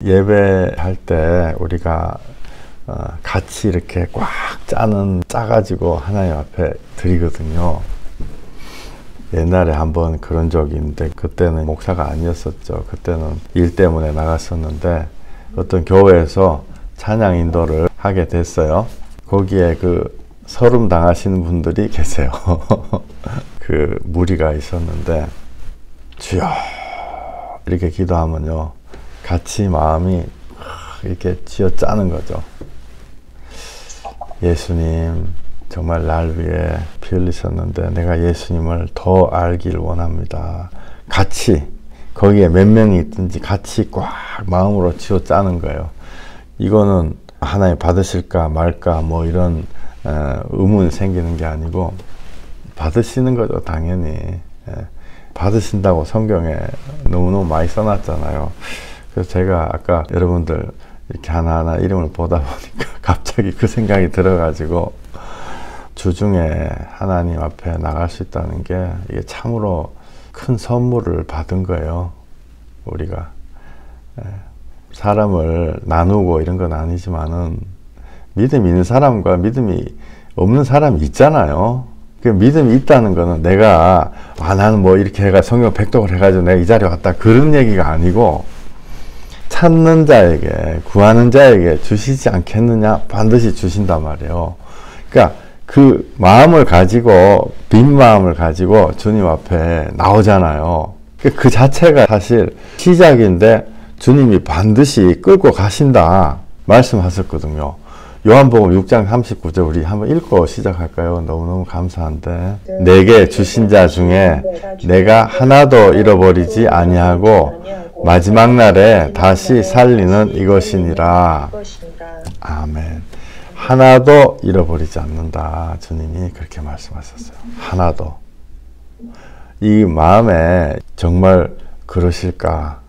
예배할 때 우리가 같이 이렇게 꽉 짜가지고 하나님 앞에 드리거든요. 옛날에 한번 그런 적이 있는데 그때는 목사가 아니었었죠. 그때는 일 때문에 나갔었는데 어떤 교회에서 찬양 인도를 하게 됐어요. 거기에 서름 당하시는 분들이 계세요. 그 무리가 있었는데 주여 이렇게 기도하면요 같이 마음이 이렇게 쥐어짜는 거죠. 예수님 정말 날 위해 피 흘리셨는데 내가 예수님을 더 알길 원합니다. 같이 거기에 몇 명이 있든지 같이 꽉 마음으로 쥐어짜는 거예요. 이거는 하나님 받으실까 말까 뭐 이런 의문이 생기는 게 아니고 받으시는 거죠. 당연히 받으신다고 성경에 너무너무 많이 써놨잖아요. 그래서 제가 아까 여러분들 이렇게 하나하나 이름을 보다 보니까 갑자기 그 생각이 들어가지고 주중에 하나님 앞에 나갈 수 있다는 게 이게 참으로 큰 선물을 받은 거예요. 우리가 사람을 나누고 이런 건 아니지만은 믿음이 있는 사람과 믿음이 없는 사람이 있잖아요. 그 믿음이 있다는 거는 내가 나는 뭐 이렇게 해가 성경 백독을 해가지고 내가 이 자리에 왔다 그런 얘기가 아니고 찾는 자에게 구하는 자에게 주시지 않겠느냐 반드시 주신단 말이에요. 그러니까 그 마음을 가지고 빈 마음을 가지고 주님 앞에 나오잖아요. 그 자체가 사실 시작인데 주님이 반드시 끌고 가신다 말씀하셨거든요. 요한복음 6장 39절 우리 한번 읽고 시작할까요? 너무너무 감사한데 내게 주신 자 중에 내가 하나도 잃어버리지 아니하고 마지막 날에 다시 살리는 이것이니라. 아멘. 하나도 잃어버리지 않는다. 주님이 그렇게 말씀하셨어요. 하나도. 이 마음에 정말 그러실까?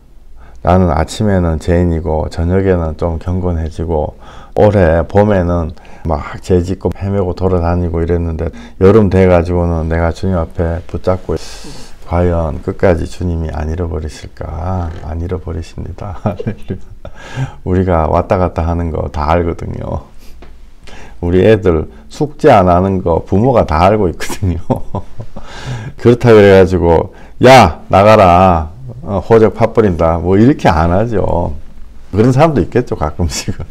나는 아침에는 죄인이고 저녁에는 좀 경건해지고 올해 봄에는 막 죄짓고 헤매고 돌아다니고 이랬는데 여름 돼가지고는 내가 주님 앞에 붙잡고 과연 끝까지 주님이 안 잃어버리실까? 안 잃어버리십니다. 우리가 왔다 갔다 하는 거 다 알거든요. 우리 애들 숙제 안 하는 거 부모가 다 알고 있거든요. 그렇다 그래가지고 야 나가라 호적 파버린다 뭐 이렇게 안 하죠. 그런 사람도 있겠죠 가끔씩은.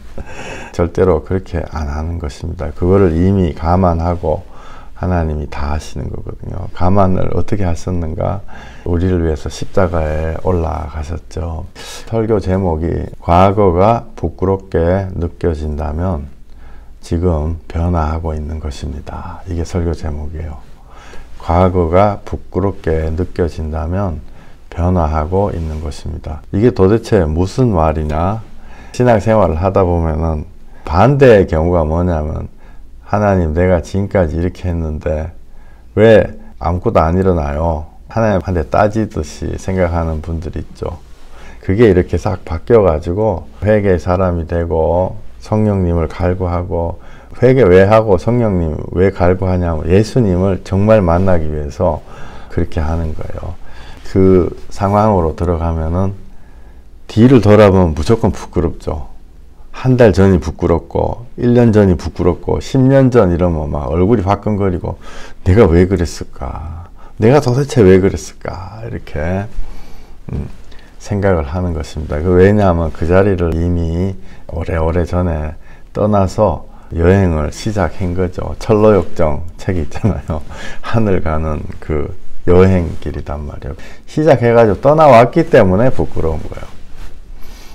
절대로 그렇게 안 하는 것입니다. 그거를 이미 감안하고 하나님이 다 하시는 거거든요. 감안을 어떻게 하셨는가? 우리를 위해서 십자가에 올라가셨죠. 설교 제목이 과거가 부끄럽게 느껴진다면 지금 변화하고 있는 것입니다. 이게 설교 제목이에요. 과거가 부끄럽게 느껴진다면 변화하고 있는 것입니다. 이게 도대체 무슨 말이냐? 신앙생활을 하다 보면은 반대의 경우가 뭐냐면 하나님 내가 지금까지 이렇게 했는데 왜 아무것도 안 일어나요? 하나님한테 따지듯이 생각하는 분들이 있죠. 그게 이렇게 싹 바뀌어 가지고 회개의 사람이 되고 성령님을 갈구하고 회개 왜 하고 성령님 왜 갈구하냐면 예수님을 정말 만나기 위해서 그렇게 하는 거예요. 그 상황으로 들어가면은 뒤를 돌아보면 무조건 부끄럽죠. 한 달 전이 부끄럽고 1년 전이 부끄럽고 10년 전 이러면 막 얼굴이 화끈거리고 내가 왜 그랬을까? 내가 도대체 왜 그랬을까? 이렇게 생각을 하는 것입니다. 왜냐하면 그 자리를 이미 오래오래 전에 떠나서 여행을 시작한 거죠. 철로역정 책이 있잖아요. 하늘 가는 그 여행길이단 말이에요. 시작해가지고 떠나왔기 때문에 부끄러운 거예요.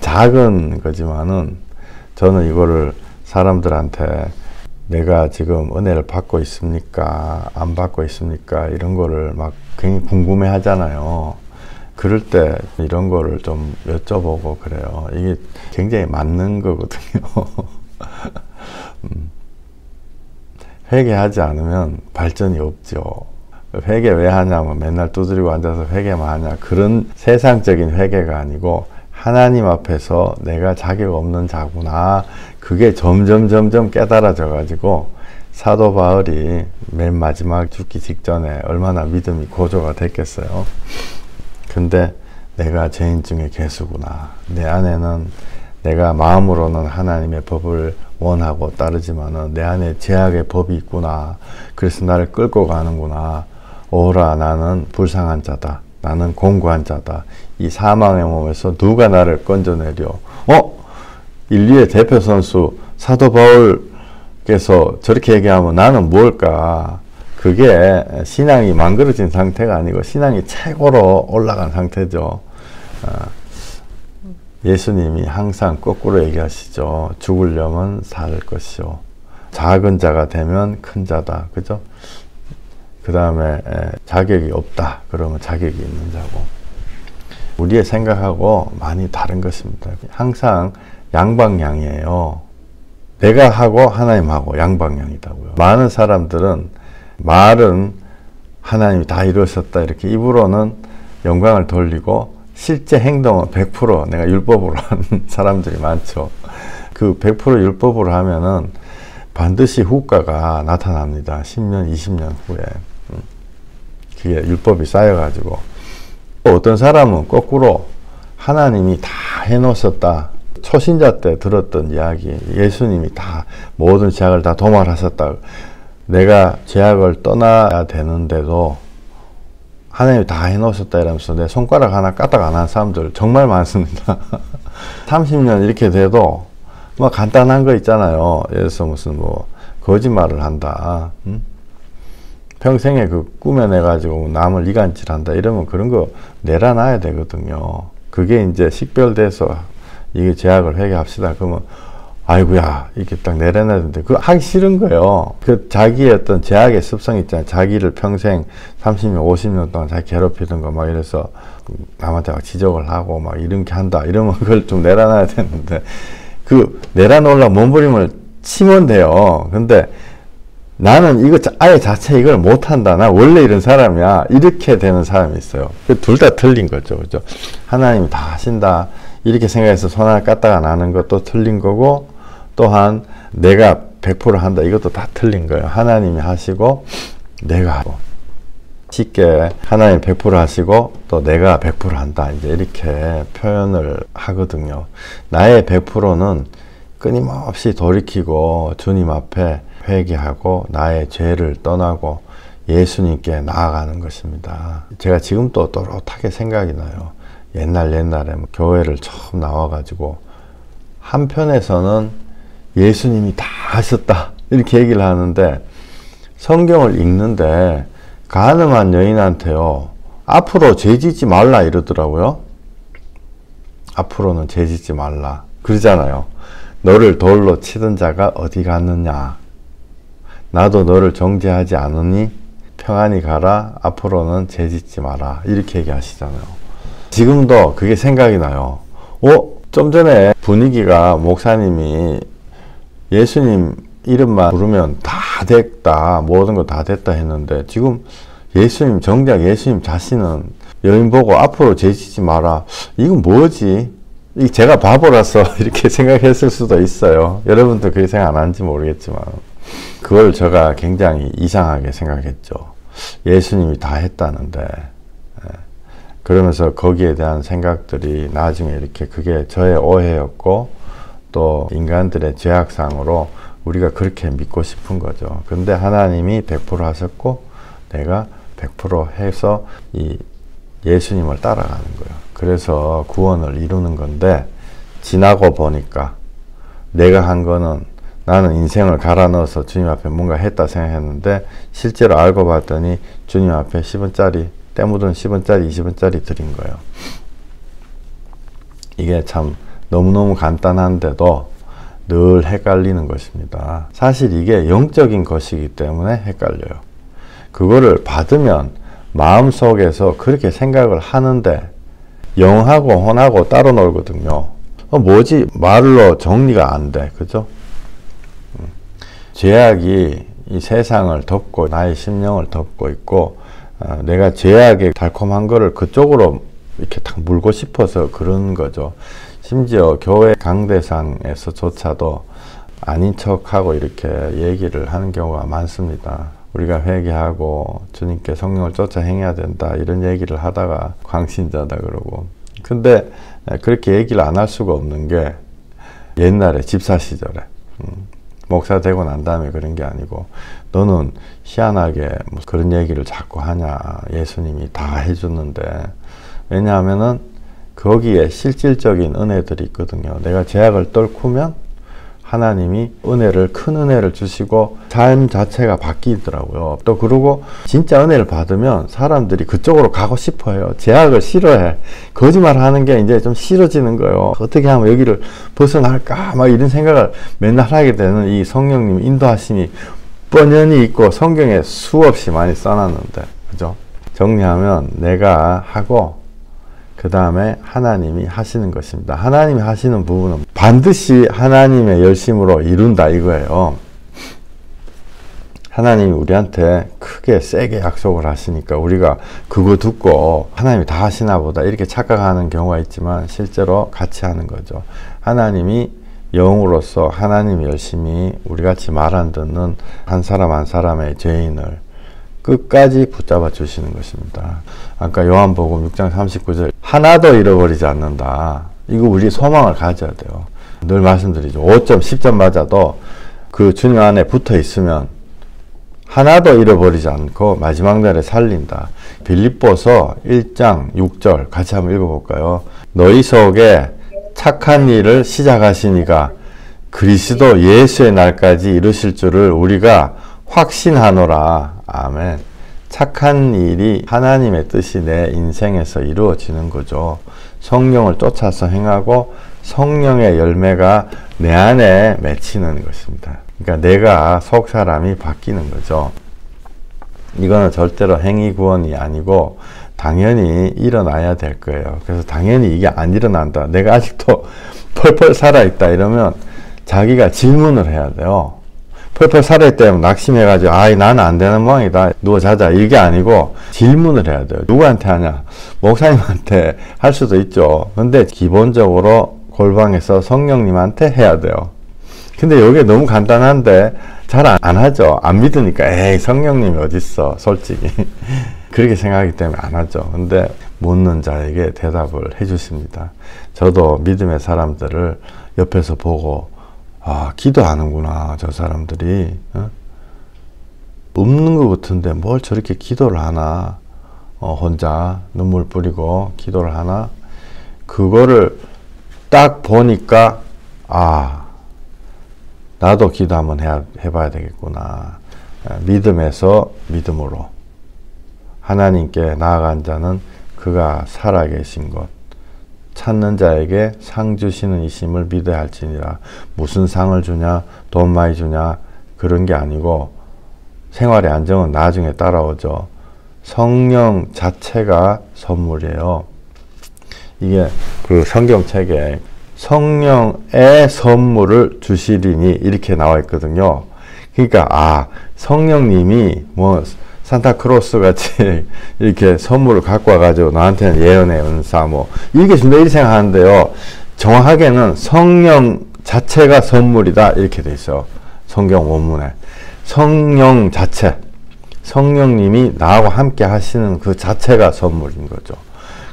작은 거지만은 저는 이거를 사람들한테 내가 지금 은혜를 받고 있습니까? 안 받고 있습니까? 이런 거를 막 굉장히 궁금해 하잖아요. 그럴 때 이런 거를 좀 여쭤보고 그래요. 이게 굉장히 맞는 거거든요. 회개하지 않으면 발전이 없죠. 회개 왜 하냐면 맨날 두드리고 앉아서 회개만 하냐. 그런 세상적인 회개가 아니고 하나님 앞에서 내가 자격 없는 자구나. 그게 점점 깨달아져 가지고 사도 바울이 맨 마지막 죽기 직전에 얼마나 믿음이 고조가 됐겠어요. 근데 내가 죄인 중에 괴수구나. 내 안에는 내가 마음으로는 하나님의 법을 원하고 따르지만은 내 안에 죄악의 법이 있구나. 그래서 나를 끌고 가는구나. 오라, 나는 불쌍한 자다. 나는 공고한 자다. 이 사망의 몸에서 누가 나를 건져내려. 인류의 대표 선수 사도 바울께서 저렇게 얘기하면 나는 뭘까? 그게 신앙이 망그러진 상태가 아니고 신앙이 최고로 올라간 상태죠. 예수님이 항상 거꾸로 얘기하시죠. 죽으려면 살 것이요. 작은 자가 되면 큰 자다. 그죠? 그 다음에 자격이 없다. 그러면 자격이 있는 자고. 우리의 생각하고 많이 다른 것입니다. 항상 양방향이에요. 내가 하고 하나님하고 양방향이다고요. 많은 사람들은 말은 하나님이 다 이루셨다 이렇게 입으로는 영광을 돌리고 실제 행동은 100% 내가 율법으로 하는 사람들이 많죠. 그 100% 율법으로 하면은 반드시 후과가 나타납니다. 10년, 20년 후에. 그게 율법이 쌓여가지고. 어떤 사람은 거꾸로 하나님이 다 해놓으셨다. 초신자 때 들었던 이야기, 예수님이 다 모든 죄악을 다 도말하셨다. 내가 죄악을 떠나야 되는데도 하나님이 다 해놓으셨다 이러면서 내 손가락 하나 까딱 안 한 사람들 정말 많습니다. 30년 이렇게 돼도 뭐 간단한 거 있잖아요. 예를 들어서 무슨 뭐 거짓말을 한다. 평생에 그 꾸며내가지고 남을 이간질한다 이러면 그런 거 내려놔야 되거든요. 그게 이제 식별돼서 이게 죄악을 회개합시다. 그러면 아이고야 이렇게 딱 내려놔야 되는데 그거 하기 싫은 거예요. 그 자기의 어떤 죄악의 습성 있잖아요. 자기를 평생 30년 50년 동안 자기 괴롭히던 거 막 이래서 남한테 막 지적을 하고 막 이렇게 한다 이러면 그걸 좀 내려놔야 되는데 그 내려놓으려고 몸부림을 치면 돼요. 근데 나는 이거 아예 자체 이걸 못한다. 나 원래 이런 사람이야. 이렇게 되는 사람이 있어요. 둘 다 틀린 거죠. 그죠? 하나님이 다 하신다. 이렇게 생각해서 손 하나 깠다가 나는 것도 틀린 거고, 또한 내가 100% 한다. 이것도 다 틀린 거예요. 하나님이 하시고, 내가 하고. 쉽게 하나님 100% 하시고, 또 내가 100% 한다. 이제 이렇게 표현을 하거든요. 나의 100%는 끊임없이 돌이키고, 주님 앞에 회개하고, 나의 죄를 떠나고, 예수님께 나아가는 것입니다. 제가 지금도 또렷하게 생각이 나요. 옛날에 뭐 교회를 처음 나와가지고 한편에서는 예수님이 다 하셨다 이렇게 얘기를 하는데 성경을 읽는데 가늠한 여인한테요 앞으로 죄짓지 말라 이러더라고요. 앞으로는 죄짓지 말라 그러잖아요. 너를 돌로 치던 자가 어디 갔느냐. 나도 너를 정죄하지 않으니 평안히 가라. 앞으로는 죄짓지 마라. 이렇게 얘기하시잖아요. 지금도 그게 생각이 나요. 좀 전에 분위기가 목사님이 예수님 이름만 부르면 다 됐다. 모든 거 다 됐다 했는데 지금 예수님 정작 예수님 자신은 여인 보고 앞으로 죄짓지 마라. 이건 뭐지? 제가 바보라서 이렇게 생각했을 수도 있어요. 여러분도 그렇게 생각 안 하는지 모르겠지만 그걸 제가 굉장히 이상하게 생각했죠. 예수님이 다 했다는데 그러면서 거기에 대한 생각들이 나중에 이렇게 그게 저의 오해였고 또 인간들의 죄악상으로 우리가 그렇게 믿고 싶은 거죠. 근데 하나님이 100% 하셨고 내가 100% 해서 이 예수님을 따라가는 거예요. 그래서 구원을 이루는 건데 지나고 보니까 내가 한 거는 나는 인생을 갈아 넣어서 주님 앞에 뭔가 했다 생각했는데 실제로 알고 봤더니 주님 앞에 10원짜리 때 묻은 10원짜리 20원짜리 드린 거예요. 이게 참 너무너무 간단한데도 늘 헷갈리는 것입니다. 사실 이게 영적인 것이기 때문에 헷갈려요. 그거를 받으면 마음속에서 그렇게 생각을 하는데 영하고 혼하고 따로 놀거든요. 뭐지? 말로 정리가 안 돼. 그죠? 죄악이 이 세상을 덮고 나의 심령을 덮고 있고 내가 죄악의 달콤한 거를 그쪽으로 이렇게 딱 물고 싶어서 그런 거죠. 심지어 교회 강대상에서조차도 아닌 척하고 이렇게 얘기를 하는 경우가 많습니다. 우리가 회개하고 주님께 성령을 쫓아 행해야 된다 이런 얘기를 하다가 광신자다 그러고 근데 그렇게 얘기를 안 할 수가 없는 게 옛날에 집사 시절에 목사 되고 난 다음에 그런 게 아니고 너는 희한하게 뭐 그런 얘기를 자꾸 하냐. 예수님이 다 해줬는데. 왜냐하면은 거기에 실질적인 은혜들이 있거든요. 내가 죄악을 뚫고면 하나님이 큰 은혜를 주시고 삶 자체가 바뀌더라고요. 또 그러고 진짜 은혜를 받으면 사람들이 그쪽으로 가고 싶어해요. 죄악을 싫어해. 거짓말 하는 게 이제 좀 싫어지는 거예요. 어떻게 하면 여기를 벗어날까? 막 이런 생각을 맨날 하게 되는 이 성령님 인도하심이 뻔연히 있고 성경에 수없이 많이 써놨는데, 그죠? 정리하면 내가 하고 그 다음에 하나님이 하시는 것입니다. 하나님이 하시는 부분은 반드시 하나님의 열심으로 이룬다 이거예요. 하나님이 우리한테 크게 세게 약속을 하시니까 우리가 그거 듣고 하나님이 다 하시나 보다 이렇게 착각하는 경우가 있지만 실제로 같이 하는 거죠. 하나님이 영으로서 하나님이 열심히 우리같이 말 안 듣는 한 사람 한 사람의 죄인을 끝까지 붙잡아 주시는 것입니다. 아까 요한복음 6장 39절 하나도 잃어버리지 않는다. 이거 우리 소망을 가져야 돼요. 늘 말씀드리죠. 5점 10점 맞아도 그 주님 안에 붙어 있으면 하나도 잃어버리지 않고 마지막 날에 살린다. 빌립보서 1장 6절 같이 한번 읽어볼까요? 너희 속에 착한 일을 시작하시니가 그리스도 예수의 날까지 이루실 줄을 우리가 확신하노라. 아멘. 착한 일이 하나님의 뜻이 내 인생에서 이루어지는 거죠. 성령을 쫓아서 행하고 성령의 열매가 내 안에 맺히는 것입니다. 그러니까 내가 속 사람이 바뀌는 거죠. 이거는 절대로 행위 구원이 아니고 당연히 일어나야 될 거예요. 그래서 당연히 이게 안 일어난다. 내가 아직도 펄펄 살아있다 이러면 자기가 질문을 해야 돼요. 펄펄 살아있다면 낙심해가지고 나는 안 되는 모양이다 누워 자자 이게 아니고 질문을 해야 돼요. 누구한테 하냐? 목사님한테 할 수도 있죠. 근데 기본적으로 골방에서 성령님한테 해야 돼요. 근데 이게 너무 간단한데 잘 안 하죠. 안 믿으니까 에이 성령님이 어딨어 솔직히 그렇게 생각하기 때문에 안 하죠. 근데 묻는 자에게 대답을 해 주십니다. 저도 믿음의 사람들을 옆에서 보고 기도하는구나 저 사람들이 없는 것 같은데 뭘 저렇게 기도를 하나 혼자 눈물 뿌리고 기도를 하나 그거를 딱 보니까 나도 기도 한번 해봐야 되겠구나. 믿음에서 믿음으로 하나님께 나아간 자는 그가 살아계신 것 찾는 자에게 상 주시는 이심을 믿어야 할지니라. 무슨 상을 주냐 돈 많이 주냐 그런 게 아니고 생활의 안정은 나중에 따라오죠. 성령 자체가 선물이에요. 이게 그 성경책에 성령의 선물을 주시리니 이렇게 나와 있거든요. 그러니까 성령님이 뭐 산타크로스 같이 이렇게 선물을 갖고 와가지고 나한테는 예언의 은사 뭐 이게 준다 이렇게 생각하는데요. 정확하게는 성령 자체가 선물이다 이렇게 돼 있어요. 성경 원문에 성령 자체 성령님이 나하고 함께 하시는 그 자체가 선물인 거죠.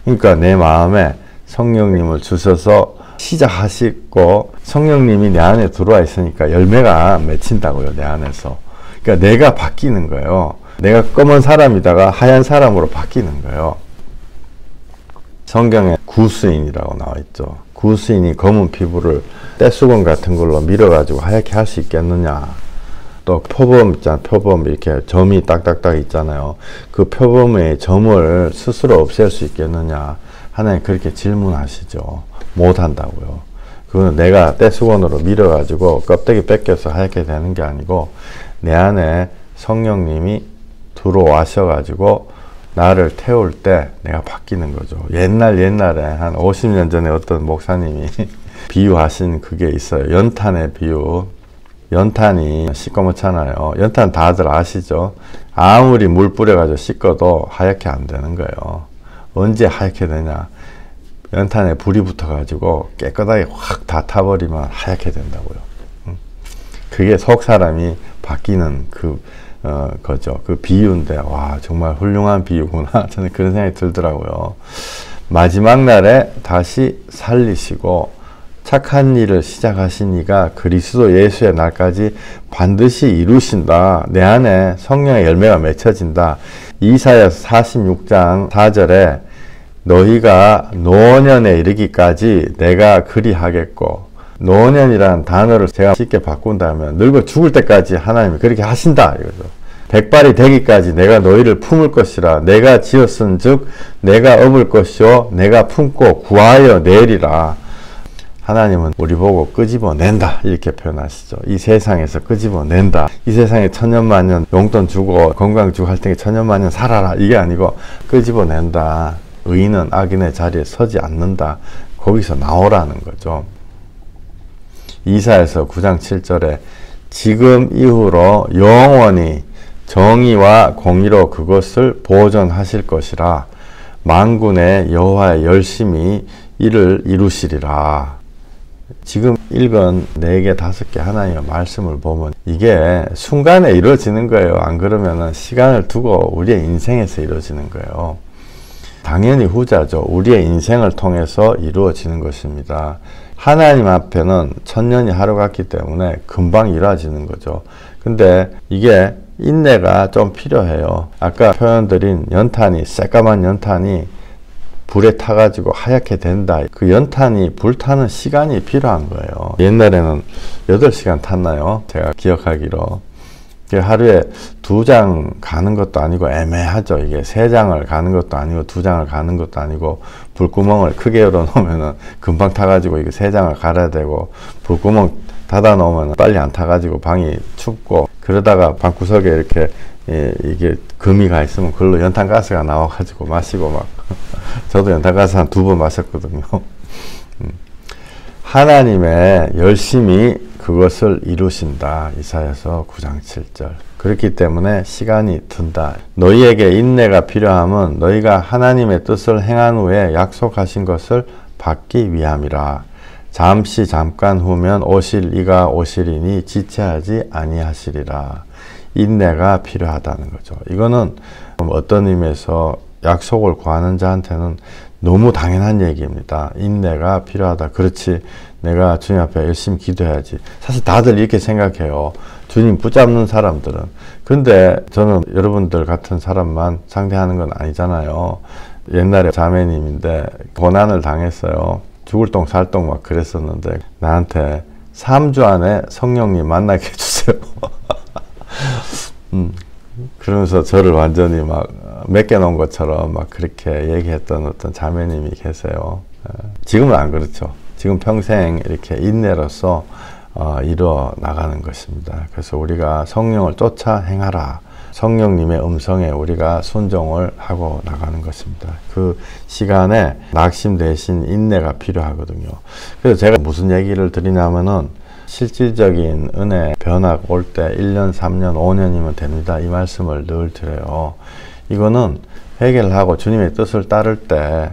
그러니까 내 마음에 성령님을 주셔서 시작하시고 성령님이 내 안에 들어와 있으니까 열매가 맺힌다고요. 내 안에서. 그러니까 내가 바뀌는 거예요. 내가 검은 사람이다가 하얀 사람으로 바뀌는 거예요. 성경에 구스인이라고 나와 있죠. 구스인이 검은 피부를 떼수건 같은 걸로 밀어가지고 하얗게 할 수 있겠느냐. 또 표범 있잖아요. 표범 이렇게 점이 딱딱딱 있잖아요. 그 표범의 점을 스스로 없앨 수 있겠느냐. 하나님 그렇게 질문하시죠. 못한다고요. 그거는 내가 떼수건으로 밀어가지고 껍데기 뺏겨서 하얗게 되는 게 아니고 내 안에 성령님이 들어와셔가지고 나를 태울 때 내가 바뀌는 거죠. 옛날에 한 50년 전에 어떤 목사님이 비유하신 그게 있어요. 연탄의 비유. 연탄이 시꺼멓잖아요. 연탄 다들 아시죠? 아무리 물 뿌려가지고 씻어도 하얗게 안 되는 거예요. 언제 하얗게 되냐? 연탄에 불이 붙어가지고 깨끗하게 확 다 타버리면 하얗게 된다고요. 그게 속 사람이 바뀌는 거죠. 그 비유인데, 와, 정말 훌륭한 비유구나. 저는 그런 생각이 들더라고요. 마지막 날에 다시 살리시고, 착한 일을 시작하신 이가 그리스도 예수의 날까지 반드시 이루신다. 내 안에 성령의 열매가 맺혀진다. 이사야서 46장 4절에 너희가 노년에 이르기까지 내가 그리하겠고, 노년이라는 단어를 제가 쉽게 바꾼다면 늙어 죽을 때까지 하나님이 그렇게 하신다 이거죠. 백발이 되기까지 내가 너희를 품을 것이라. 내가 지었은 즉 내가 업을 것이요 내가 품고 구하여 내리라. 하나님은 우리 보고 끄집어낸다 이렇게 표현하시죠. 이 세상에서 끄집어낸다. 이 세상에 천년만년 용돈 주고 건강 주고 할 때에 천년만년 살아라 이게 아니고 끄집어낸다. 의인은 악인의 자리에 서지 않는다. 거기서 나오라는 거죠. 이사야서 9장 7절에 지금 이후로 영원히 정의와 공의로 그것을 보존하실 것이라. 만군의 여호와의 열심히 이를 이루시리라. 지금 읽은 4개, 5개 하나님의 말씀을 보면 이게 순간에 이루어지는 거예요. 안 그러면은 시간을 두고 우리의 인생에서 이루어지는 거예요. 당연히 후자죠. 우리의 인생을 통해서 이루어지는 것입니다. 하나님 앞에는 천년이 하루 같기 때문에 금방 이루어지는 거죠. 근데 이게 인내가 좀 필요해요. 아까 표현드린 연탄이, 새까만 연탄이 불에 타가지고 하얗게 된다. 그 연탄이 불타는 시간이 필요한 거예요. 옛날에는 8시간 탔나요? 제가 기억하기로. 하루에 2장 가는 것도 아니고 애매하죠. 이게 3장을 가는 것도 아니고 2장을 가는 것도 아니고 불구멍을 크게 열어놓으면 금방 타가지고 이게 3장을 갈아야 되고 불구멍 닫아놓으면 빨리 안 타가지고 방이 춥고 그러다가 방구석에 이렇게 이게 금이 가 있으면 그걸로 연탄가스가 나와가지고 마시고 막 저도 연탄가스 한 2번 마셨거든요. 하나님의 열심히 그것을 이루신다. 이사야서 9장 7절. 그렇기 때문에 시간이 든다. 너희에게 인내가 필요함은 너희가 하나님의 뜻을 행한 후에 약속하신 것을 받기 위함이라. 잠시 잠깐 후면 오실 이가 오시리니 지체하지 아니하시리라. 인내가 필요하다는 거죠. 이거는 어떤 의미에서 약속을 구하는 자한테는 너무 당연한 얘기입니다. 인내가 필요하다. 그렇지. 내가 주님 앞에 열심히 기도해야지. 사실 다들 이렇게 생각해요. 주님 붙잡는 사람들은. 근데 저는 여러분들 같은 사람만 상대하는 건 아니잖아요. 옛날에 자매님인데 고난을 당했어요. 죽을 똥 살 똥 막 그랬었는데 나한테 3주 안에 성령님 만나게 해주세요. 그러면서 저를 완전히 막 맡겨놓은 것처럼 막 그렇게 얘기했던 어떤 자매님이 계세요. 지금은 안 그렇죠. 지금 평생 이렇게 인내로서 이루어 나가는 것입니다. 그래서 우리가 성령을 쫓아 행하라. 성령님의 음성에 우리가 순종을 하고 나가는 것입니다. 그 시간에 낙심 대신 인내가 필요하거든요. 그래서 제가 무슨 얘기를 드리냐면은 실질적인 은혜 변화가 올 때 1년, 3년, 5년이면 됩니다. 이 말씀을 늘 드려요. 이거는 회개를 하고 주님의 뜻을 따를 때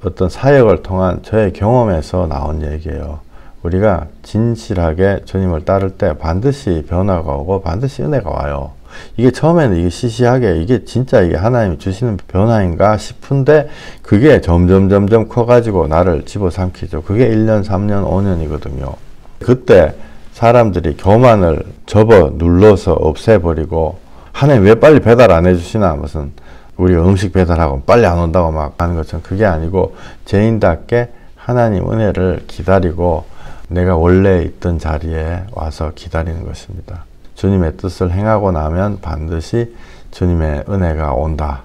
어떤 사역을 통한 저의 경험에서 나온 얘기예요. 우리가 진실하게 주님을 따를 때 반드시 변화가 오고 반드시 은혜가 와요. 이게 처음에는 이게 시시하게 이게 진짜 이게 하나님이 주시는 변화인가 싶은데 그게 점점 커가지고 나를 집어삼키죠. 그게 1년, 3년, 5년이거든요. 그때 사람들이 교만을 접어 눌러서 없애버리고 하나님 왜 빨리 배달 안 해주시나 무슨 우리가 음식 배달하고 빨리 안 온다고 막 하는 것처럼 그게 아니고 죄인답게 하나님 은혜를 기다리고 내가 원래 있던 자리에 와서 기다리는 것입니다. 주님의 뜻을 행하고 나면 반드시 주님의 은혜가 온다.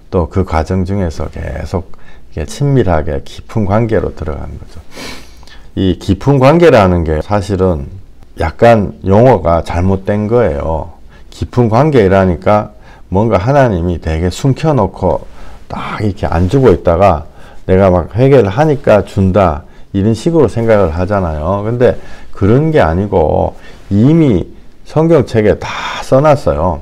또 그 과정 중에서 계속 친밀하게 깊은 관계로 들어가는 거죠. 이 깊은 관계라는 게 사실은 약간 용어가 잘못된 거예요. 깊은 관계라니까 뭔가 하나님이 되게 숨겨놓고 딱 이렇게 안 주고 있다가 내가 막 회개를 하니까 준다. 이런 식으로 생각을 하잖아요. 근데 그런 게 아니고 이미 성경책에 다 써놨어요.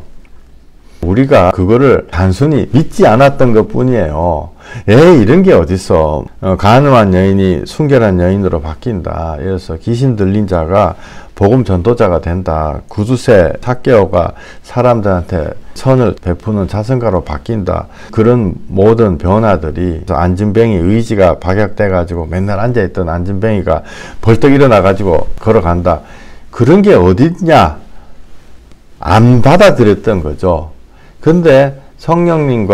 우리가 그거를 단순히 믿지 않았던 것 뿐이에요. 이런 게 어딨어. 간음한 여인이 순결한 여인으로 바뀐다. 그래서 귀신 들린 자가 복음 전도자가 된다. 구두쇠 삭개오가 사람들한테 선을 베푸는 자선가로 바뀐다. 그런 모든 변화들이 안진뱅이 의지가 박약돼 가지고 맨날 앉아있던 안진뱅이가 벌떡 일어나 가지고 걸어간다. 그런 게 어딨냐? 안 받아들였던 거죠. 근데 성령님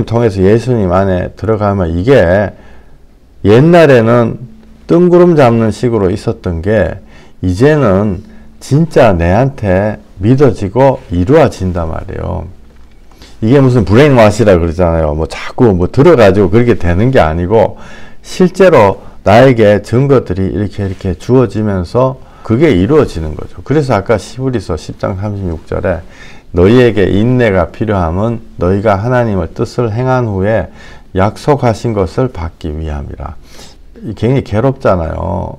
통해서 예수님 안에 들어가면 이게 옛날에는 뜬구름 잡는 식으로 있었던 게 이제는 진짜 내한테 믿어지고 이루어진단 말이에요. 이게 무슨 브레인워시라 그러잖아요. 뭐 자꾸 뭐 들어가지고 그렇게 되는 게 아니고 실제로 나에게 증거들이 이렇게 주어지면서 그게 이루어지는 거죠. 그래서 아까 히브리서 10장 36절에 너희에게 인내가 필요함은 너희가 하나님의 뜻을 행한 후에 약속하신 것을 받기 위함이라. 굉장히 괴롭잖아요.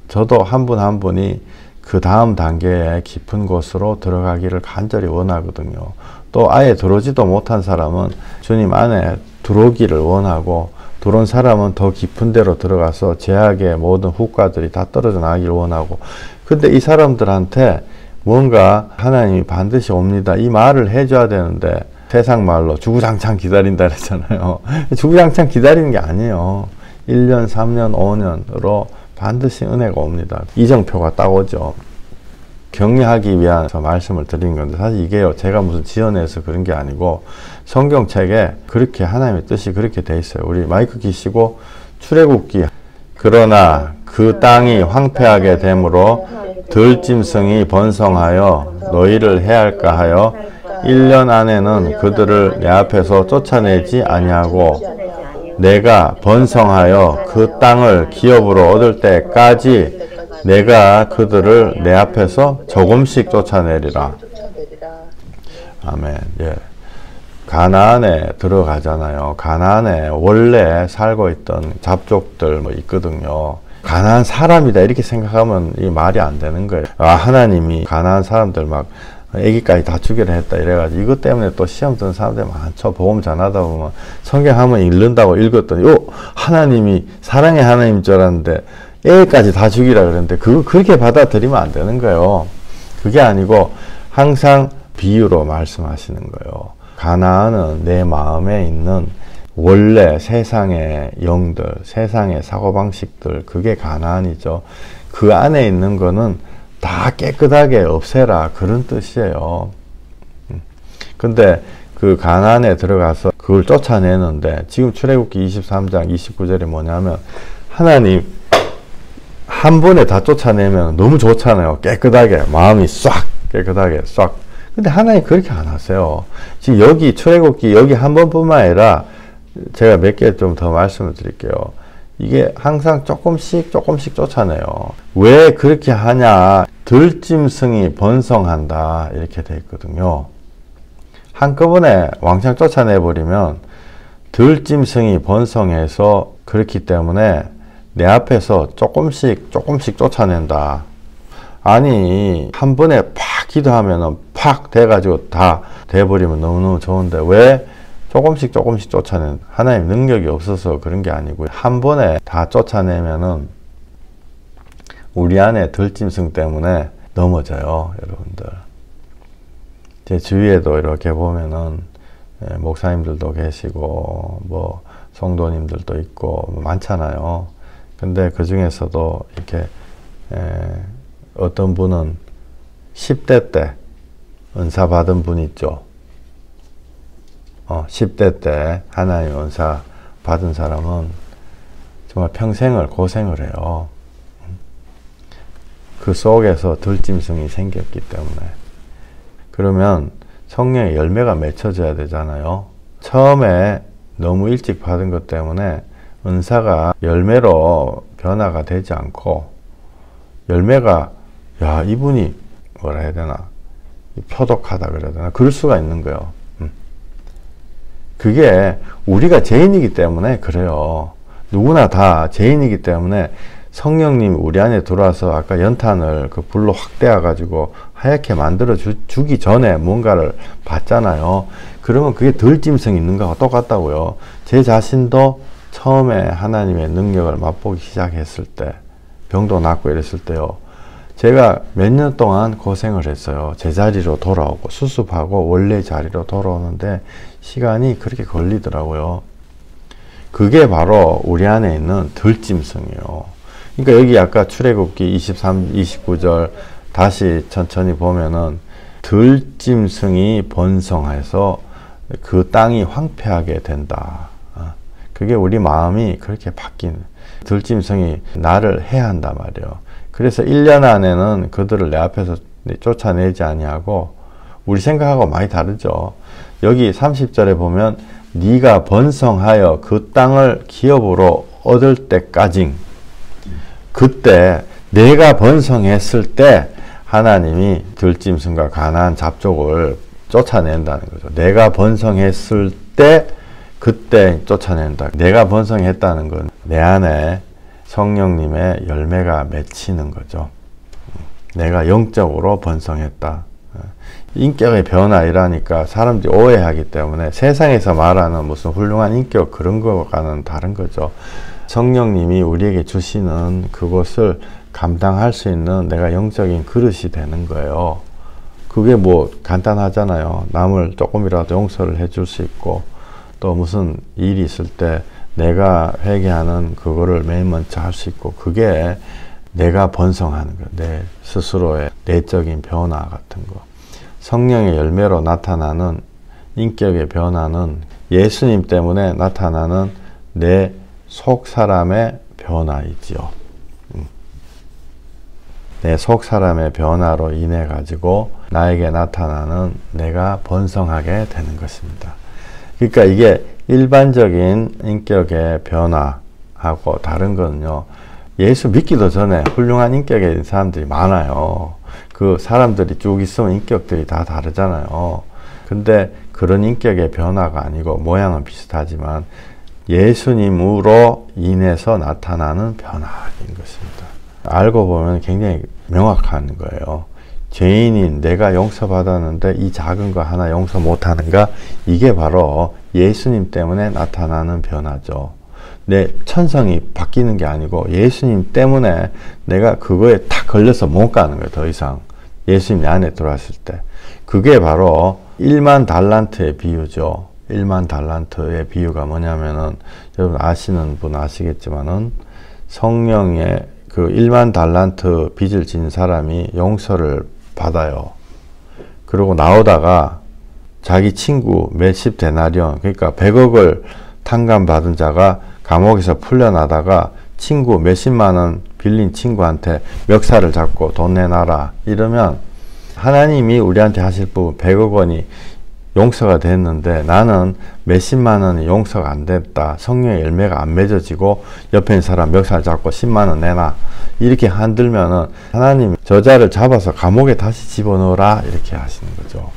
저도 한 분 한 분이 그 다음 단계에 깊은 곳으로 들어가기를 간절히 원하거든요. 또 아예 들어오지도 못한 사람은 주님 안에 들어오기를 원하고, 들어온 사람은 더 깊은 데로 들어가서 제약의 모든 후과들이 다 떨어져 나가기를 원하고, 근데 이 사람들한테 뭔가 하나님이 반드시 옵니다 이 말을 해줘야 되는데 세상 말로 주구장창 기다린다 그랬잖아요. 주구장창 기다리는 게 아니에요. 1년, 3년, 5년으로 반드시 은혜가 옵니다. 이정표가 딱 오죠. 격려하기 위해서 말씀을 드린 건데, 사실 이게요, 제가 무슨 지어내서 그런 게 아니고 성경책에 그렇게 하나님의 뜻이 그렇게 돼 있어요. 우리 마이크 키시고 출애굽기. 그러나 그 땅이 황폐하게 되므로 들짐승이 번성하여 너희를 해할까 하여 1년 안에는 그들을 내 앞에서 쫓아내지 아니하고 내가 번성하여 그 땅을 기업으로 얻을 때까지 내가 그들을 내 앞에서 조금씩 쫓아내리라. 아멘. 예. 가나안에 들어가잖아요. 가나안에 원래 살고 있던 잡족들 뭐 있거든요. 가나안 사람이다 이렇게 생각하면 이 말이 안 되는 거예요. 하나님이 가나안 사람들 막 애기까지 다 죽이려 했다 이래가지고 이것 때문에 또 시험 드는 사람들이 많죠. 복음 전하다 보면 성경 한번 읽는다고 읽었더니 하나님이 사랑의 하나님인 줄 알았는데 애까지 다 죽이라 그랬는데 그렇게 받아들이면 안 되는 거예요. 그게 아니고 항상 비유로 말씀하시는 거예요. 가나안은 내 마음에 있는 원래 세상의 영들, 세상의 사고방식들, 그게 가나안이죠. 그 안에 있는 거는 다 깨끗하게 없애라, 그런 뜻이에요. 근데 그 가나안에 들어가서 그걸 쫓아내는데, 지금 출애굽기 23장 29절이 뭐냐면 하나님 한 번에 다 쫓아내면 너무 좋잖아요. 깨끗하게, 마음이 싹 깨끗하게 싹. 근데 하나님 그렇게 안 하세요. 지금 여기 출애굽기 여기 한 번뿐만 아니라 제가 몇 개 좀 더 말씀을 드릴게요. 이게 항상 조금씩 쫓아내요. 왜 그렇게 하냐? 들짐승이 번성한다 이렇게 돼 있거든요. 한꺼번에 왕창 쫓아내버리면 들짐승이 번성해서 그렇기 때문에 내 앞에서 조금씩 쫓아낸다. 아니 한 번에 팍 기도하면은 팍 돼가지고 다 돼버리면 너무너무 좋은데 왜 조금씩 쫓아낸, 하나님 능력이 없어서 그런 게 아니고요. 한 번에 다 쫓아내면은 우리 안에 들짐승 때문에 넘어져요, 여러분들. 제 주위에도 이렇게 보면은 목사님들도 계시고 뭐 성도님들도 있고 많잖아요. 근데 그 중에서도 이렇게 어떤 분은 10대 때 은사 받은 분 있죠. 10대 때 하나님 은사 받은 사람은 정말 평생을 고생을 해요. 그 속에서 들짐승이 생겼기 때문에. 그러면 성령의 열매가 맺혀져야 되잖아요. 처음에 너무 일찍 받은 것 때문에 은사가 열매로 변화가 되지 않고, 열매가 야 이분이 뭐라 해야 되나, 표독하다 그래야 되나, 그럴 수가 있는 거예요. 그게 우리가 죄인이기 때문에 그래요. 누구나 다 죄인이기 때문에 성령님이 우리 안에 들어와서 아까 연탄을 그 불로 확 떼어가지고 하얗게 만들어 주기 전에 뭔가를 봤잖아요. 그러면 그게 덜 찜성이 있는 거하고 똑같다고요. 제 자신도 처음에 하나님의 능력을 맛보기 시작했을 때, 병도 낫고 이랬을 때요. 제가 몇 년 동안 고생을 했어요. 제자리로 돌아오고 수습하고 원래 자리로 돌아오는데 시간이 그렇게 걸리더라고요. 그게 바로 우리 안에 있는 덜찜성이에요. 그러니까 여기 아까 출애굽기 23, 29절 다시 천천히 보면은 덜찜성이 번성해서 그 땅이 황폐하게 된다. 그게 우리 마음이 그렇게 바뀌는, 덜찜성이 나를 해한단 말이에요. 그래서 1년 안에는 그들을 내 앞에서 쫓아내지 아니하고, 우리 생각하고 많이 다르죠. 여기 30절에 보면 네가 번성하여 그 땅을 기업으로 얻을 때까지, 그때 내가 번성했을 때 하나님이 들짐승과 가나안 잡족을 쫓아낸다는 거죠. 내가 번성했을 때 그때 쫓아낸다. 내가 번성했다는 건 내 안에 성령님의 열매가 맺히는 거죠. 내가 영적으로 번성했다. 인격의 변화이라니까 사람들이 오해하기 때문에 세상에서 말하는 무슨 훌륭한 인격 그런 거와는 다른 거죠. 성령님이 우리에게 주시는 그것을 감당할 수 있는 내가 영적인 그릇이 되는 거예요. 그게 뭐 간단하잖아요. 남을 조금이라도 용서를 해줄 수 있고, 또 무슨 일이 있을 때 내가 회개하는 그거를 맨 먼저 할 수 있고, 그게 내가 번성하는 거, 내 스스로의 내적인 변화 같은 거. 성령의 열매로 나타나는 인격의 변화는 예수님 때문에 나타나는 내 속 사람의 변화이지요. 내 속 사람의 변화로 인해 가지고 나에게 나타나는 내가 번성하게 되는 것입니다. 그러니까 이게 일반적인 인격의 변화하고 다른 거는요, 예수 믿기도 전에 훌륭한 인격에 있는 사람들이 많아요. 그 사람들이 쭉 있으면 인격들이 다 다르잖아요. 근데 그런 인격의 변화가 아니고 모양은 비슷하지만 예수님으로 인해서 나타나는 변화인 것입니다. 알고 보면 굉장히 명확한 거예요. 죄인인 내가 용서받았는데 이 작은 거 하나 용서 못하는가? 이게 바로 예수님 때문에 나타나는 변화죠. 내 천성이 바뀌는 게 아니고 예수님 때문에 내가 그거에 탁 걸려서 못 가는 거예요. 더 이상. 예수님 내 안에 들어왔을 때. 그게 바로 1만 달란트의 비유죠. 1만 달란트의 비유가 뭐냐면은, 여러분 아시는 분 아시겠지만은 성령의 그 1만 달란트 빚을 진 사람이 용서를 받아요. 그리고 나오다가 자기 친구 몇십 데나리온, 그러니까 100억을 탕감받은 자가 감옥에서 풀려나다가 친구 몇십만 원 빌린 친구한테 멱살을 잡고 돈 내놔라 이러면, 하나님이 우리한테 하실 부분 100억 원이 용서가 됐는데 나는 몇십만 원이 용서가 안 됐다. 성령의 열매가 안 맺어지고 옆에 있는 사람 멱살 잡고 10만 원 내놔. 이렇게 한들면은 하나님이 저자를 잡아서 감옥에 다시 집어넣어라 이렇게 하시는 거죠.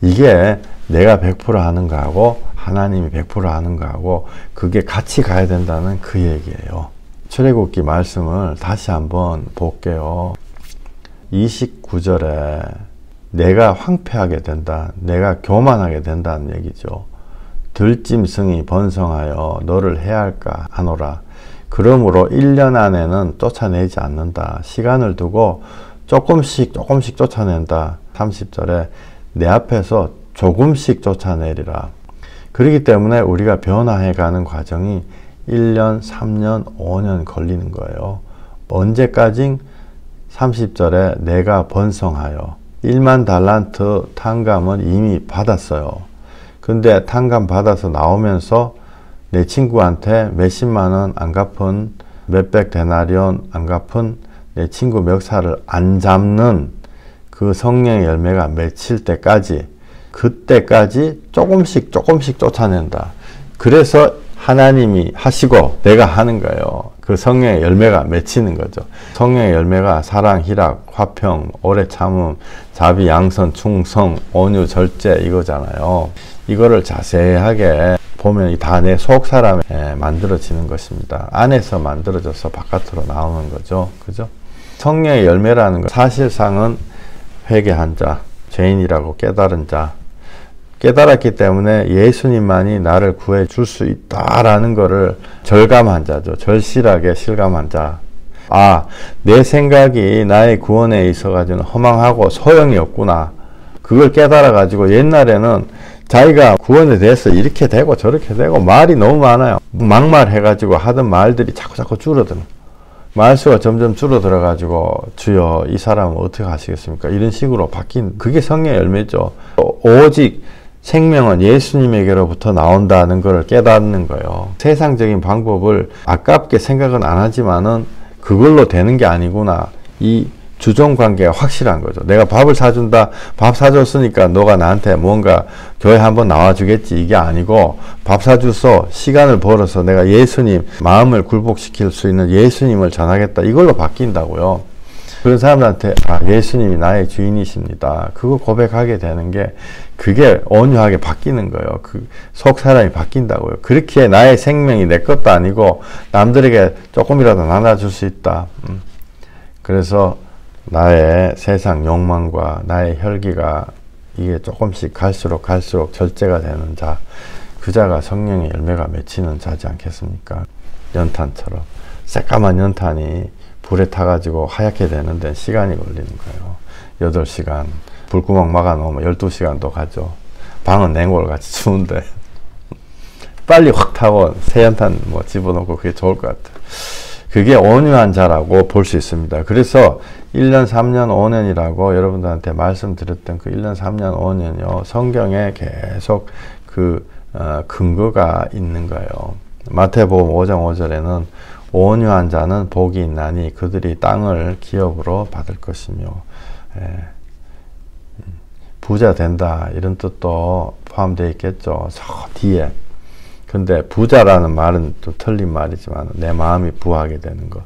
이게 내가 100% 하는 거하고 하나님이 100% 하는 거하고 그게 같이 가야 된다는 그 얘기예요. 출애굽기 말씀을 다시 한번 볼게요. 29절에 내가 황폐하게 된다. 내가 교만하게 된다는 얘기죠. 들짐승이 번성하여 너를 해할까 하노라. 그러므로 1년 안에는 쫓아내지 않는다. 시간을 두고 조금씩 쫓아낸다. 30절에 내 앞에서 조금씩 쫓아내리라. 그렇기 때문에 우리가 변화해가는 과정이 1년, 3년, 5년 걸리는 거예요. 언제까지? 30절에 내가 번성하여 1만 달란트 탕감은 이미 받았어요. 근데 탕감 받아서 나오면서 내 친구한테 몇십만 원 안 갚은, 몇백 데나리온 안 갚은 내 친구 멱살을 안 잡는 그 성령의 열매가 맺힐 때까지, 그때까지 조금씩 쫓아낸다. 그래서 하나님이 하시고 내가 하는 거예요. 그 성령의 열매가 맺히는 거죠. 성령의 열매가 사랑, 희락, 화평, 오래 참음, 자비, 양선, 충성, 온유, 절제 이거잖아요. 이거를 자세하게 보면 다 내 속 사람에 만들어지는 것입니다. 안에서 만들어져서 바깥으로 나오는 거죠. 그죠? 성령의 열매라는 것, 사실상은 회개한 자, 죄인이라고 깨달은 자, 깨달았기 때문에 예수님만이 나를 구해 줄 수 있다라는 것을 절감한 자죠. 절실하게 실감한 자. 아, 내 생각이 나의 구원에 있어가지고는 허망하고 소용이 없구나. 그걸 깨달아가지고 옛날에는 자기가 구원에 대해서 이렇게 되고 저렇게 되고 말이 너무 많아요. 막말해가지고 하던 말들이 자꾸 줄어드는. 말수가 점점 줄어들어가지고 주여 이 사람은 어떻게 하시겠습니까? 이런 식으로 바뀐 그게 성령의 열매죠. 오직 생명은 예수님에게로부터 나온다는 것을 깨닫는 거예요. 세상적인 방법을 아깝게 생각은 안 하지만은 그걸로 되는 게 아니구나. 이 주종 관계가 확실한 거죠. 내가 밥을 사준다. 밥 사줬으니까 너가 나한테 뭔가 교회 한번 나와주겠지. 이게 아니고 밥 사줘서 시간을 벌어서 내가 예수님 마음을 굴복시킬 수 있는 예수님을 전하겠다. 이걸로 바뀐다고요. 그런 사람들한테 아, 예수님이 나의 주인이십니다. 그거 고백하게 되는 게 그게 온유하게 바뀌는 거예요. 그 속 사람이 바뀐다고요. 그렇게 나의 생명이 내 것도 아니고 남들에게 조금이라도 나눠줄 수 있다. 그래서 나의 세상 욕망과 나의 혈기가 이게 조금씩 갈수록 절제가 되는 자, 그 자가 성령의 열매가 맺히는 자지 않겠습니까? 연탄처럼 새까만 연탄이 불에 타가지고 하얗게 되는데 시간이 걸리는 거예요. 8시간 불구멍 막아놓으면 12시간도 가죠. 방은 냉골같이 추운데 빨리 확 타고 새 연탄 뭐 집어넣고 그게 좋을 것 같아요. 그게 온유한 자라고 볼 수 있습니다. 그래서 1년, 3년, 5년이라고 여러분들한테 말씀드렸던 그 1년, 3년, 5년이요. 성경에 계속 그 근거가 있는 거예요. 마태복음 5장 5절에는 온유한 자는 복이 있나니 그들이 땅을 기업으로 받을 것이며 부자 된다 이런 뜻도 포함되어 있겠죠. 저 뒤에. 근데 부자라는 말은 좀 틀린 말이지만 내 마음이 부하게 되는 거.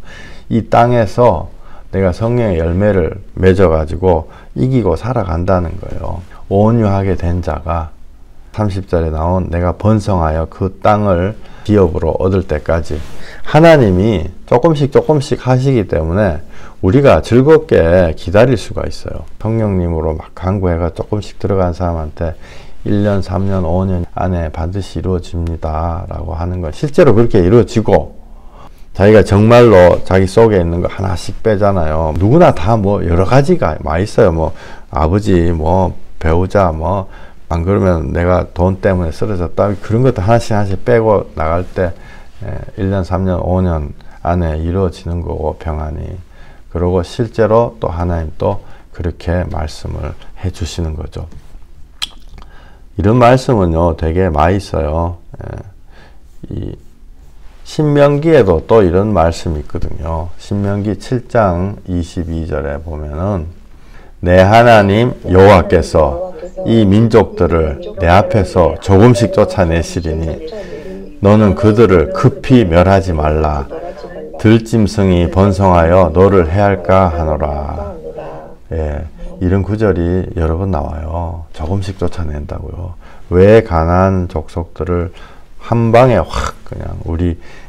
이 땅에서 내가 성령의 열매를 맺어가지고 이기고 살아간다는 거예요. 온유하게 된 자가 30절에 나온 내가 번성하여 그 땅을 기업으로 얻을 때까지 하나님이 조금씩 하시기 때문에 우리가 즐겁게 기다릴 수가 있어요. 성령님으로 막 간구해가 조금씩 들어간 사람한테 1년, 3년, 5년 안에 반드시 이루어집니다 라고 하는 건 실제로 그렇게 이루어지고 자기가 정말로 자기 속에 있는 거 하나씩 빼잖아요. 누구나 다 뭐 여러 가지가 많이 있어요. 뭐 아버지, 뭐 배우자, 뭐 안 그러면 내가 돈 때문에 쓰러졌다. 그런 것도 하나씩 빼고 나갈 때 1년, 3년, 5년 안에 이루어지는 거고 평안이. 그리고 실제로 또 하나님 또 그렇게 말씀을 해 주시는 거죠. 이런 말씀은요 되게 많이 있어요. 이 신명기에도 또 이런 말씀이 있거든요. 신명기 7장 22절에 보면은 내 하나님 여호와께서 이 민족들을 내 앞에서 조금씩 쫓아내시리니 너는 그들을 급히 멸하지 말라. 들짐승이 번성하여 너를 해할까 하노라. 예, 이런 구절이 여러 번 나와요. 조금씩 쫓아낸다고요. 왜 가나안 족속들을 한 방에 확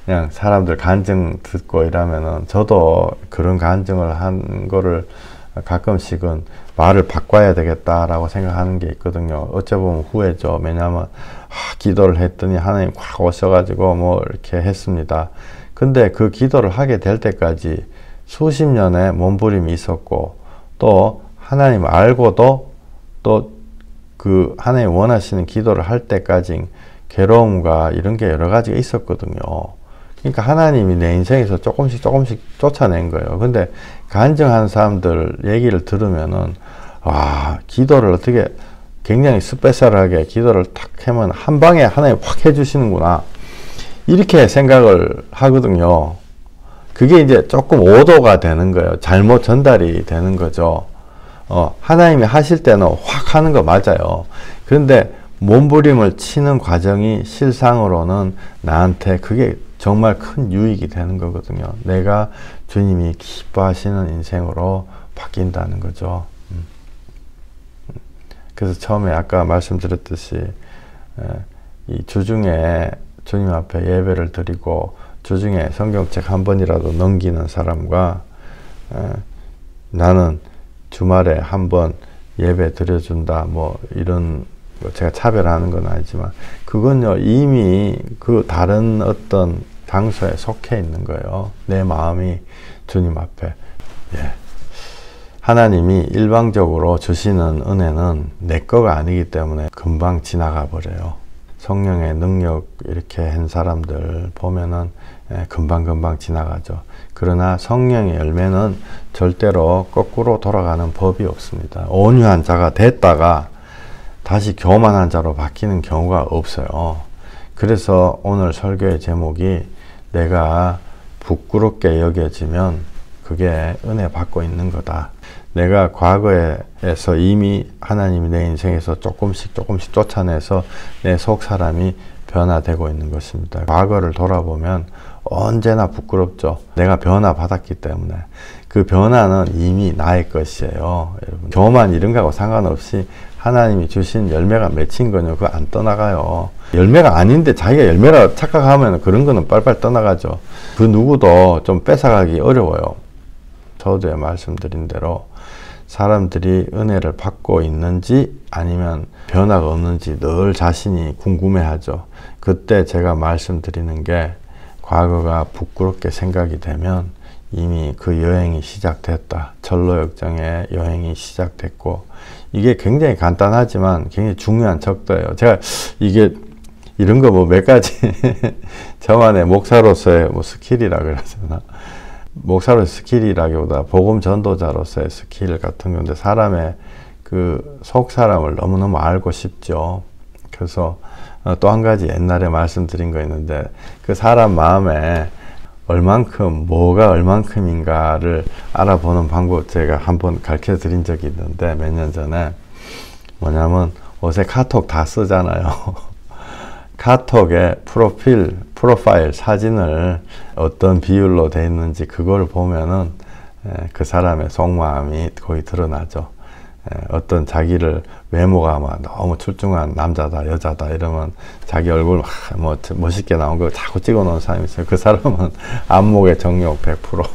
그냥 사람들 간증 듣고 이러면은 저도 그런 간증을 한 거를 가끔씩은 말을 바꿔야 되겠다라고 생각하는 게 있거든요. 어쩌면 후회죠. 왜냐하면 기도를 했더니 하나님 확 오셔가지고 뭐 이렇게 했습니다. 근데 그 기도를 하게 될 때까지 수십 년의 몸부림이 있었고 또 하나님 알고도 또 그 하나님 원하시는 기도를 할 때까지 괴로움과 이런 게 여러 가지가 있었거든요. 그러니까 하나님이 내 인생에서 조금씩 쫓아낸 거예요. 근데 간증하는 사람들 얘기를 들으면은 와, 기도를 어떻게 굉장히 스페셜하게 기도를 탁 하면 한 방에 하나님 확 해주시는구나. 이렇게 생각을 하거든요. 그게 이제 조금 오도가 되는 거예요. 잘못 전달이 되는 거죠. 하나님이 하실 때는 확 하는 거 맞아요. 그런데 몸부림을 치는 과정이 실상으로는 나한테 그게 정말 큰 유익이 되는 거거든요. 내가 주님이 기뻐하시는 인생으로 바뀐다는 거죠. 그래서 처음에 아까 말씀드렸듯이 이 주중에 주님 앞에 예배를 드리고 주중에 성경책 한 번이라도 넘기는 사람과 나는 주말에 한 번 예배 드려준다 뭐 이런 제가 차별하는 건 아니지만 그건요 이미 그 다른 어떤 장소에 속해 있는 거예요. 내 마음이 주님 앞에. 예. 하나님이 일방적으로 주시는 은혜는 내 거가 아니기 때문에 금방 지나가 버려요. 성령의 능력 이렇게 한 사람들 보면은 금방금방 지나가죠. 그러나 성령의 열매는 절대로 거꾸로 돌아가는 법이 없습니다. 온유한 자가 됐다가 다시 교만한 자로 바뀌는 경우가 없어요. 그래서 오늘 설교의 제목이 내가 부끄럽게 여겨지면 그게 은혜 받고 있는 거다. 내가 과거에서 이미 하나님이 내 인생에서 조금씩 쫓아내서 내 속 사람이 변화되고 있는 것입니다. 과거를 돌아보면 언제나 부끄럽죠. 내가 변화받았기 때문에. 그 변화는 이미 나의 것이에요. 여러분, 교만 이런 거하고 상관없이 하나님이 주신 열매가 맺힌 거요. 그거 안 떠나가요. 열매가 아닌데 자기가 열매라 착각하면 그런 거는 빨빨 떠나가죠. 그 누구도 좀 뺏어가기 어려워요. 저도 말씀드린 대로 사람들이 은혜를 받고 있는지 아니면 변화가 없는지 늘 자신이 궁금해하죠. 그때 제가 말씀드리는 게 과거가 부끄럽게 생각이 되면 이미 그 여행이 시작됐다. 전로역정의 여행이 시작됐고 이게 굉장히 간단하지만 굉장히 중요한 척도예요. 제가 이게 이런 거 뭐 몇 가지 저만의 목사로서의 뭐 스킬이라 그러잖아. 목사로의 스킬이라기보다 복음 전도자로서의 스킬 같은 건데 사람의 그 속 사람을 너무너무 알고 싶죠. 그래서 또 한 가지 옛날에 말씀드린 거 있는데 그 사람 마음에 얼만큼 뭐가 얼만큼인가를 알아보는 방법 제가 한번 가르쳐 드린 적이 있는데 몇 년 전에 뭐냐면 요새 카톡 다 쓰잖아요. 카톡에 프로파일 사진을 어떤 비율로 돼 있는지 그걸 보면은 그 사람의 속마음이 거의 드러나죠. 어떤 자기를 외모가 막 너무 출중한 남자다 여자다 이러면 자기 얼굴 뭐 멋있게 나온 거 자꾸 찍어 놓은 사람이 있어요. 그 사람은 안목의 정력 100%.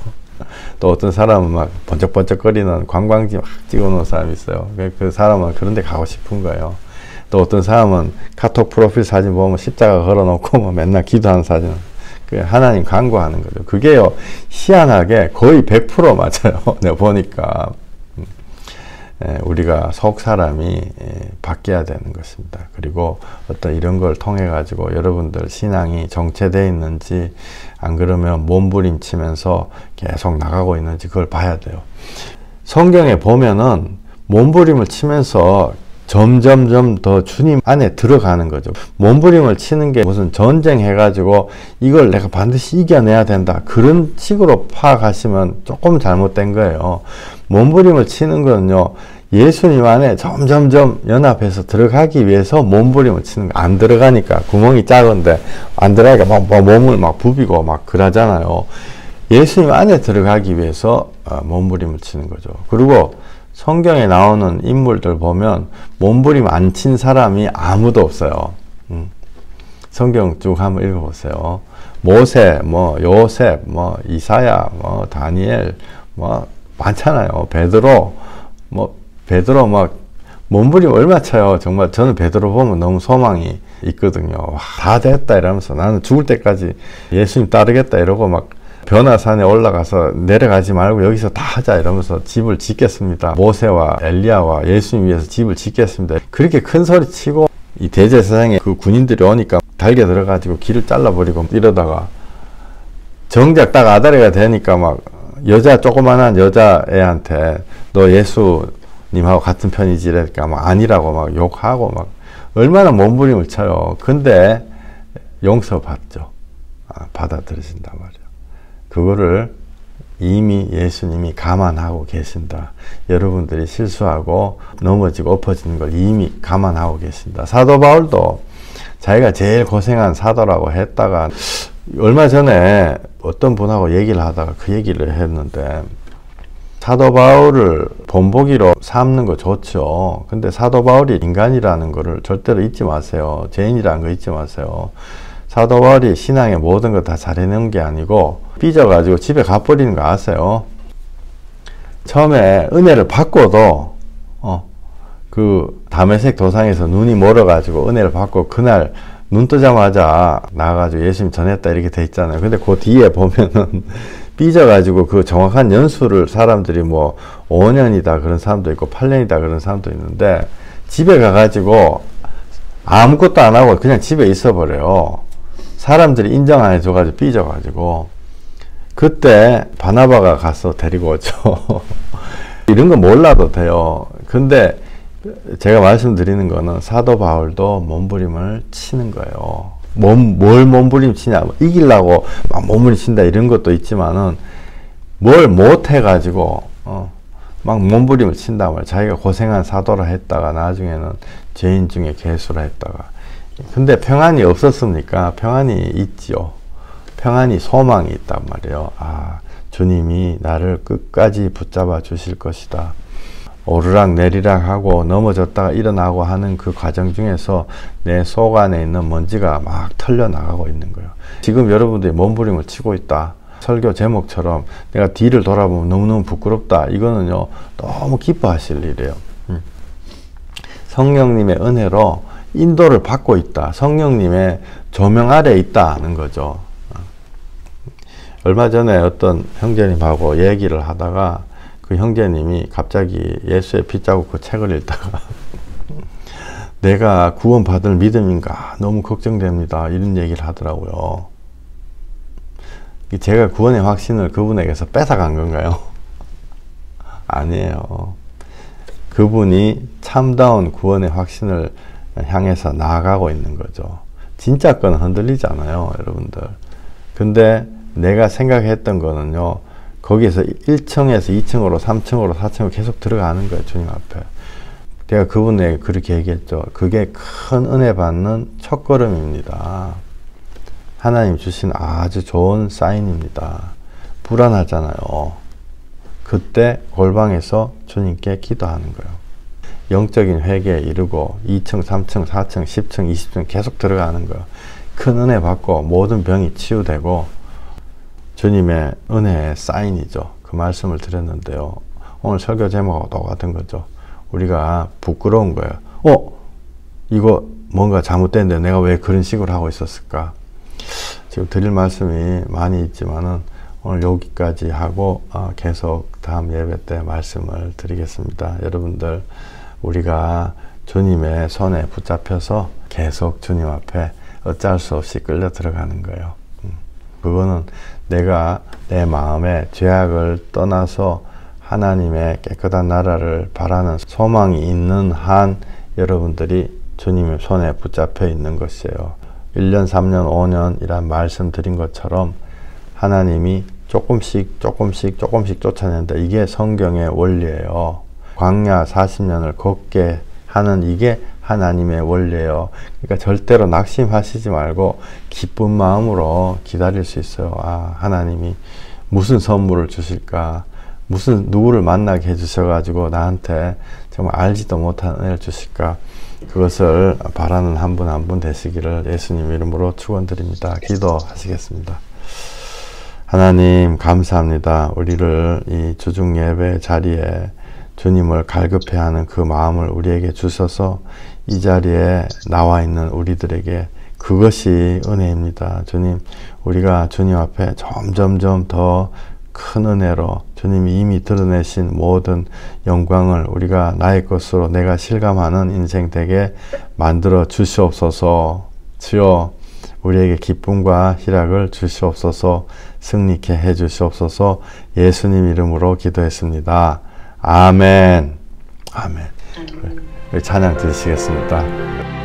또 어떤 사람은 막 번쩍번쩍거리는 관광지 막 찍어 놓은 사람이 있어요. 그 사람은 그런 데 가고 싶은 거예요. 또 어떤 사람은 카톡 프로필 사진 보면 십자가 걸어놓고 뭐 맨날 기도하는 사진. 그 하나님 간구하는 거죠. 그게요, 희한하게 거의 100% 맞아요. 내가 보니까. 우리가 속 사람이 바뀌어야 되는 것입니다. 그리고 어떤 이런 걸 통해 가지고 여러분들 신앙이 정체되어 있는지 안 그러면 몸부림치면서 계속 나가고 있는지 그걸 봐야 돼요. 성경에 보면은 몸부림을 치면서 점점점 더 주님 안에 들어가는 거죠. 몸부림을 치는 게 무슨 전쟁 해가지고 이걸 내가 반드시 이겨내야 된다. 그런 식으로 파악하시면 조금 잘못된 거예요. 몸부림을 치는 거는요. 예수님 안에 점점점 연합해서 들어가기 위해서 몸부림을 치는 거. 안 들어가니까 구멍이 작은데 안 들어가니까 막 몸을 막 부비고 막 그러잖아요. 예수님 안에 들어가기 위해서 몸부림을 치는 거죠. 그리고 성경에 나오는 인물들 보면 몸부림 안 친 사람이 아무도 없어요. 성경 쭉 한번 읽어보세요. 모세, 뭐 요셉, 뭐 이사야, 뭐 다니엘, 뭐 많잖아요. 베드로 막 몸부림 얼마 차요. 정말 저는 베드로 보면 너무 소망이 있거든요. 와, 다 됐다 이러면서 나는 죽을 때까지 예수님 따르겠다 이러고 막 변화산에 올라가서 내려가지 말고 여기서 다 하자 이러면서 집을 짓겠습니다. 모세와 엘리야와 예수님 위해서 집을 짓겠습니다. 그렇게 큰 소리 치고 이 대제사장에 그 군인들이 오니까 달게 들어가지고 길을 잘라버리고 이러다가 정작 딱 아다리가 되니까 막 조그만한 여자애한테 너 예수님하고 같은 편이지 이러니까 막 아니라고 막 욕하고 막 얼마나 몸부림을 쳐요. 근데 용서받죠. 받아들이신단 말이에요. 그거를 이미 예수님이 감안하고 계신다. 여러분들이 실수하고 넘어지고 엎어지는 걸 이미 감안하고 계신다. 사도 바울도 자기가 제일 고생한 사도라고 했다가 얼마 전에 어떤 분하고 얘기를 하다가 그 얘기를 했는데 사도 바울을 본보기로 삼는 거 좋죠. 근데 사도 바울이 인간이라는 거를 절대로 잊지 마세요. 죄인이라는 거 잊지 마세요. 사도 바울이 신앙의 모든 거 다 잘해놓은 게 아니고 삐져가지고 집에 가버리는 거 아세요? 처음에 은혜를 받고도 그 다메섹 도상에서 눈이 멀어가지고 은혜를 받고 그날 눈 뜨자마자 나가가지고 예수님 전했다 이렇게 돼 있잖아요. 근데 그 뒤에 보면은 삐져가지고 그 정확한 연수를 사람들이 뭐 5년이다 그런 사람도 있고 8년이다 그런 사람도 있는데 집에 가가지고 아무것도 안 하고 그냥 집에 있어 버려요. 사람들이 인정 안 해줘가지고 삐져가지고 그때 바나바가 가서 데리고 오죠. 이런 거 몰라도 돼요. 근데 제가 말씀드리는 거는 사도 바울도 몸부림을 치는 거예요. 뭘 몸부림 치냐, 이기려고 막 몸부림 친다 이런 것도 있지만은 뭘 못해가지고 막 몸부림을 친다 말이야. 자기가 고생한 사도라 했다가 나중에는 죄인 중에 괴수라 했다가. 근데 평안이 없었습니까? 평안이 있지요. 평안이 소망이 있단 말이에요. 아, 주님이 나를 끝까지 붙잡아 주실 것이다. 오르락 내리락 하고 넘어졌다가 일어나고 하는 그 과정 중에서 내 속 안에 있는 먼지가 막 털려나가고 있는 거예요. 지금 여러분들이 몸부림을 치고 있다. 설교 제목처럼 내가 뒤를 돌아보면 너무너무 부끄럽다. 이거는요, 너무 기뻐하실 일이에요. 성령님의 은혜로 인도를 받고 있다. 성령님의 조명 아래 있다는 거죠. 얼마 전에 어떤 형제님하고 얘기를 하다가 그 형제님이 갑자기 예수의 핏자국 그 책을 읽다가 내가 구원받을 믿음인가 너무 걱정됩니다. 이런 얘기를 하더라고요. 제가 구원의 확신을 그분에게서 뺏어간 건가요? 아니에요. 그분이 참다운 구원의 확신을 향해서 나아가고 있는 거죠. 진짜 건 흔들리잖아요, 여러분들. 근데 내가 생각했던 거는요, 거기에서 1층에서 2층으로 3층으로 4층으로 계속 들어가는 거예요, 주님 앞에. 내가 그분에게 그렇게 얘기했죠. 그게 큰 은혜 받는 첫걸음입니다. 하나님 주신 아주 좋은 사인입니다. 불안하잖아요. 그때 골방에서 주님께 기도하는 거예요. 영적인 회개에 이르고 2층, 3층, 4층, 10층, 20층 계속 들어가는 거예요. 큰 은혜 받고 모든 병이 치유되고 주님의 은혜의 사인이죠. 그 말씀을 드렸는데요. 오늘 설교 제목하고 똑같은 거죠. 우리가 부끄러운 거예요. 이거 뭔가 잘못됐는데 내가 왜 그런 식으로 하고 있었을까? 지금 드릴 말씀이 많이 있지만은 오늘 여기까지 하고 계속 다음 예배 때 말씀을 드리겠습니다. 여러분들, 우리가 주님의 손에 붙잡혀서 계속 주님 앞에 어쩔 수 없이 끌려 들어가는 거예요. 그거는 내가 내 마음에 죄악을 떠나서 하나님의 깨끗한 나라를 바라는 소망이 있는 한 여러분들이 주님의 손에 붙잡혀 있는 것이에요. 1년, 3년, 5년 이란 말씀 드린 것처럼 하나님이 조금씩 쫓아낸다. 이게 성경의 원리예요. 광야 40년을 걷게 하는 이게 하나님의 원리예요. 그러니까 절대로 낙심하시지 말고 기쁜 마음으로 기다릴 수 있어요. 하나님이 무슨 선물을 주실까? 누구를 만나게 해주셔가지고 나한테 정말 알지도 못한 은혜를 주실까? 그것을 바라는 한 분 한 분 되시기를 예수님 이름으로 축원드립니다. 기도하시겠습니다. 하나님 감사합니다. 우리를 이 주중 예배 자리에 주님을 갈급해하는 그 마음을 우리에게 주셔서 이 자리에 나와 있는 우리들에게 그것이 은혜입니다. 주님, 우리가 주님 앞에 점점점 더 큰 은혜로 주님이 이미 드러내신 모든 영광을 우리가 나의 것으로 내가 실감하는 인생 되게 만들어 주시옵소서. 주여, 우리에게 기쁨과 희락을 주시옵소서. 승리케 해 주시옵소서. 예수님 이름으로 기도했습니다. 아멘. 아멘. 우리 찬양 드리시겠습니다.